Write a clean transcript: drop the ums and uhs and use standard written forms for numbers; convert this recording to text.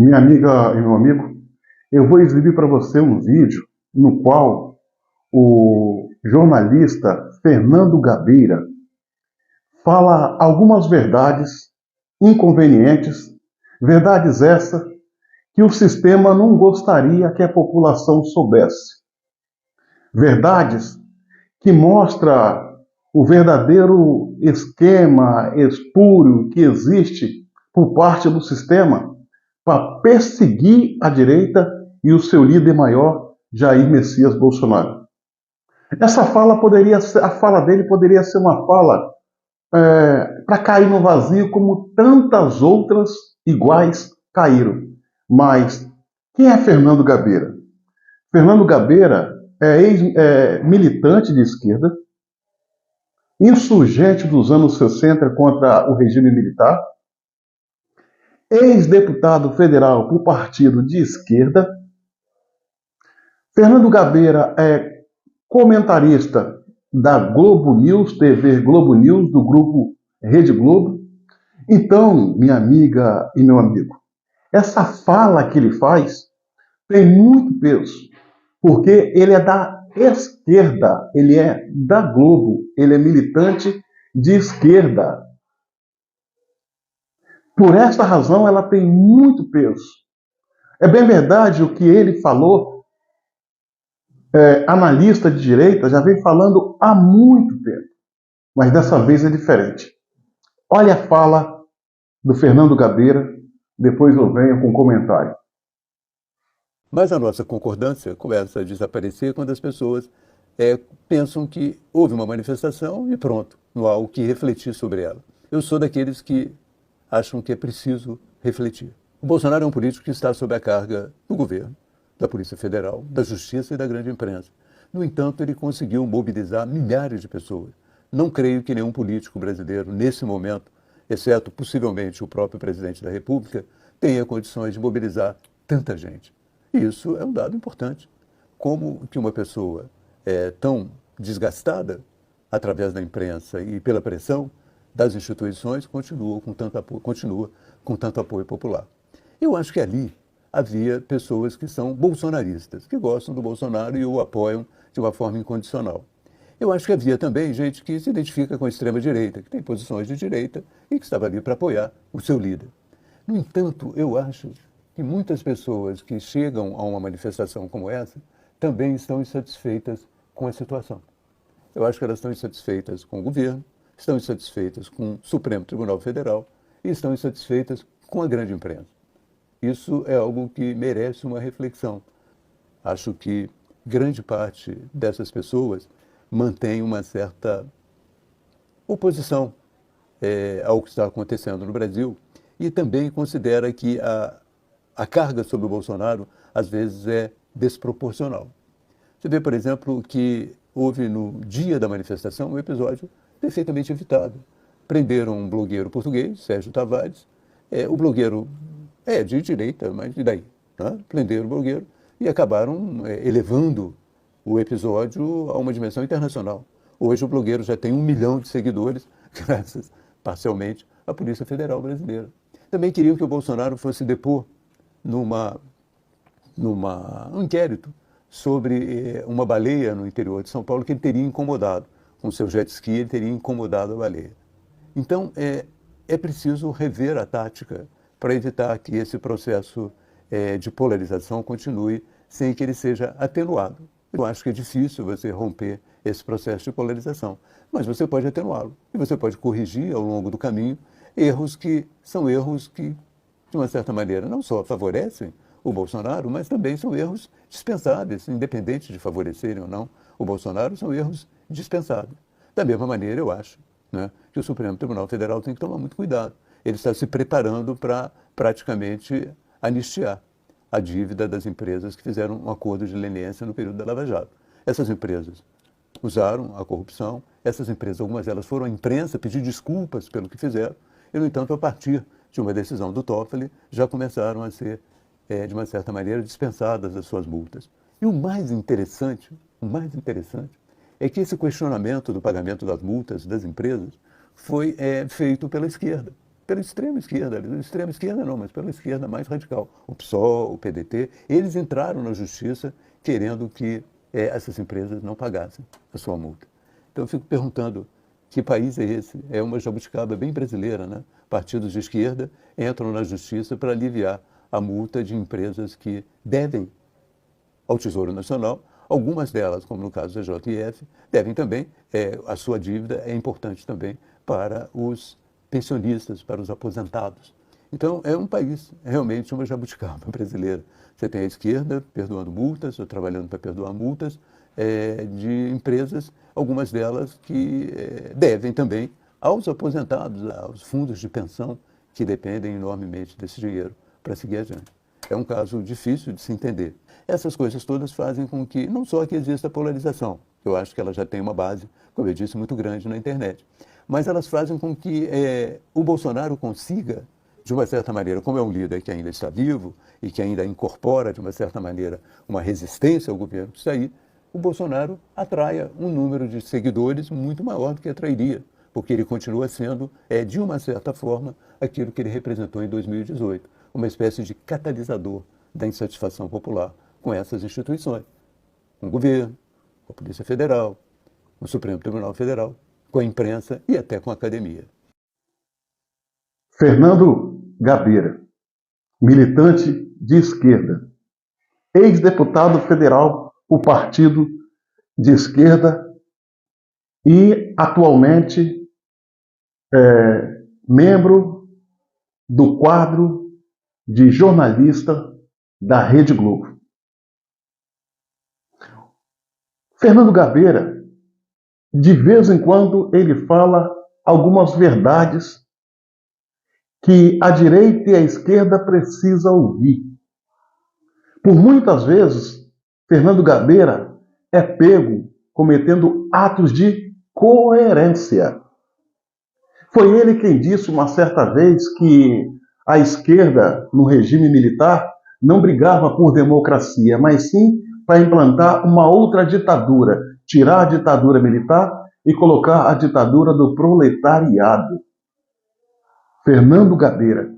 Minha amiga e meu amigo, eu vou exibir para você um vídeo no qual o jornalista Fernando Gabeira fala algumas verdades inconvenientes, verdades essas que o sistema não gostaria que a população soubesse. Verdades que mostra o verdadeiro esquema espúrio que existe por parte do sistema para perseguir a direita e o seu líder maior, Jair Messias Bolsonaro. Essa fala poderia ser, a fala dele poderia ser uma fala para cair no vazio como tantas outras iguais caíram. Mas quem é Fernando Gabeira? Fernando Gabeira é ex-militante de esquerda, insurgente dos anos 60 contra o regime militar, ex-deputado federal por partido de esquerda. Fernando Gabeira é comentarista da Globo News, TV Globo News, do grupo Rede Globo. Então, minha amiga e meu amigo, essa fala que ele faz tem muito peso, porque ele é da esquerda, ele é da Globo, ele é militante de esquerda. Por esta razão, ela tem muito peso. É bem verdade o que ele falou, analista de direita, já vem falando há muito tempo, mas dessa vez é diferente. Olha a fala do Fernando Gabeira, depois eu venho com um comentário. Mas a nossa concordância começa a desaparecer quando as pessoas pensam que houve uma manifestação e pronto, não há o que refletir sobre ela. Eu sou daqueles que acham que é preciso refletir. O Bolsonaro é um político que está sob a carga do governo, da Polícia Federal, da Justiça e da grande imprensa. No entanto, ele conseguiu mobilizar milhares de pessoas. Não creio que nenhum político brasileiro, nesse momento, exceto possivelmente o próprio presidente da República, tenha condições de mobilizar tanta gente. E isso é um dado importante. Como que uma pessoa tão desgastada, através da imprensa e pela pressão das instituições, continua com tanto apoio popular. Eu acho que ali havia pessoas que são bolsonaristas, que gostam do Bolsonaro e o apoiam de uma forma incondicional. Eu acho que havia também gente que se identifica com a extrema-direita, que tem posições de direita e que estava ali para apoiar o seu líder. No entanto, eu acho que muitas pessoas que chegam a uma manifestação como essa também estão insatisfeitas com a situação. Eu acho que elas estão insatisfeitas com o governo, estão insatisfeitas com o Supremo Tribunal Federal e estão insatisfeitas com a grande imprensa. Isso é algo que merece uma reflexão. Acho que grande parte dessas pessoas mantém uma certa oposição ao que está acontecendo no Brasil e também considera que a carga sobre o Bolsonaro, às vezes, é desproporcional. Você vê, por exemplo, que houve no dia da manifestação um episódio perfeitamente evitado. Prenderam um blogueiro português, Sérgio Tavares. O blogueiro é de direita, mas e daí? Né? Prenderam o blogueiro e acabaram elevando o episódio a uma dimensão internacional. Hoje o blogueiro já tem 1 milhão de seguidores, graças, parcialmente, à Polícia Federal Brasileira. Também queriam que o Bolsonaro fosse depor um inquérito sobre uma baleia no interior de São Paulo que ele teria incomodado. Com seu jet ski, ele teria incomodado a baleia. Então, é preciso rever a tática para evitar que esse processo de polarização continue sem que ele seja atenuado. Eu acho que é difícil você romper esse processo de polarização, mas você pode atenuá-lo e você pode corrigir ao longo do caminho erros que são erros que, de uma certa maneira, não só favorecem o Bolsonaro, mas também são erros dispensáveis, independente de favorecerem ou não o Bolsonaro, são erros dispensáveis. Da mesma maneira, eu acho, né, que o Supremo Tribunal Federal tem que tomar muito cuidado. Ele está se preparando para praticamente anistiar a dívida das empresas que fizeram um acordo de leniência no período da Lava Jato. Essas empresas usaram a corrupção, essas empresas, algumas delas foram à imprensa pedir desculpas pelo que fizeram, e, no entanto, a partir de uma decisão do Toffoli, já começaram a ser, de uma certa maneira, dispensadas as suas multas. E o mais interessante é que esse questionamento do pagamento das multas das empresas foi feito pela esquerda pela extrema esquerda não, mas pela esquerda mais radical, o PSOL, o PDT, eles entraram na justiça querendo que essas empresas não pagassem a sua multa. Então eu fico perguntando, que país é esse? É uma jabuticaba bem brasileira, né? Partidos de esquerda entram na justiça para aliviar a multa de empresas que devem ao Tesouro Nacional. Algumas delas, como no caso da JF, devem também, a sua dívida é importante também para os pensionistas, para os aposentados. Então, é um país, realmente uma jabuticaba brasileira. Você tem a esquerda perdoando multas, ou trabalhando para perdoar multas, de empresas, algumas delas que devem também aos aposentados, aos fundos de pensão, que dependem enormemente desse dinheiro para seguir adiante. É um caso difícil de se entender. Essas coisas todas fazem com que, não só que exista polarização, eu acho que ela já tem uma base, como eu disse, muito grande na internet, mas elas fazem com que o Bolsonaro consiga, de uma certa maneira, como é um líder que ainda está vivo e que ainda incorpora, de uma certa maneira, uma resistência ao governo que está aí, o Bolsonaro atraia um número de seguidores muito maior do que atrairia, porque ele continua sendo, de uma certa forma, aquilo que ele representou em 2018, uma espécie de catalisador da insatisfação popular com essas instituições, com o governo, com a Polícia Federal, com o Supremo Tribunal Federal, com a imprensa e até com a academia. Fernando Gabeira, militante de esquerda, ex-deputado federal por partido de esquerda e atualmente membro do quadro de jornalista da Rede Globo. Fernando Gabeira, de vez em quando, ele fala algumas verdades que a direita e a esquerda precisam ouvir. Por muitas vezes, Fernando Gabeira é pego cometendo atos de coerência. Foi ele quem disse uma certa vez que a esquerda, no regime militar, não brigava por democracia, mas sim para implantar uma outra ditadura, tirar a ditadura militar e colocar a ditadura do proletariado. Fernando Gabeira,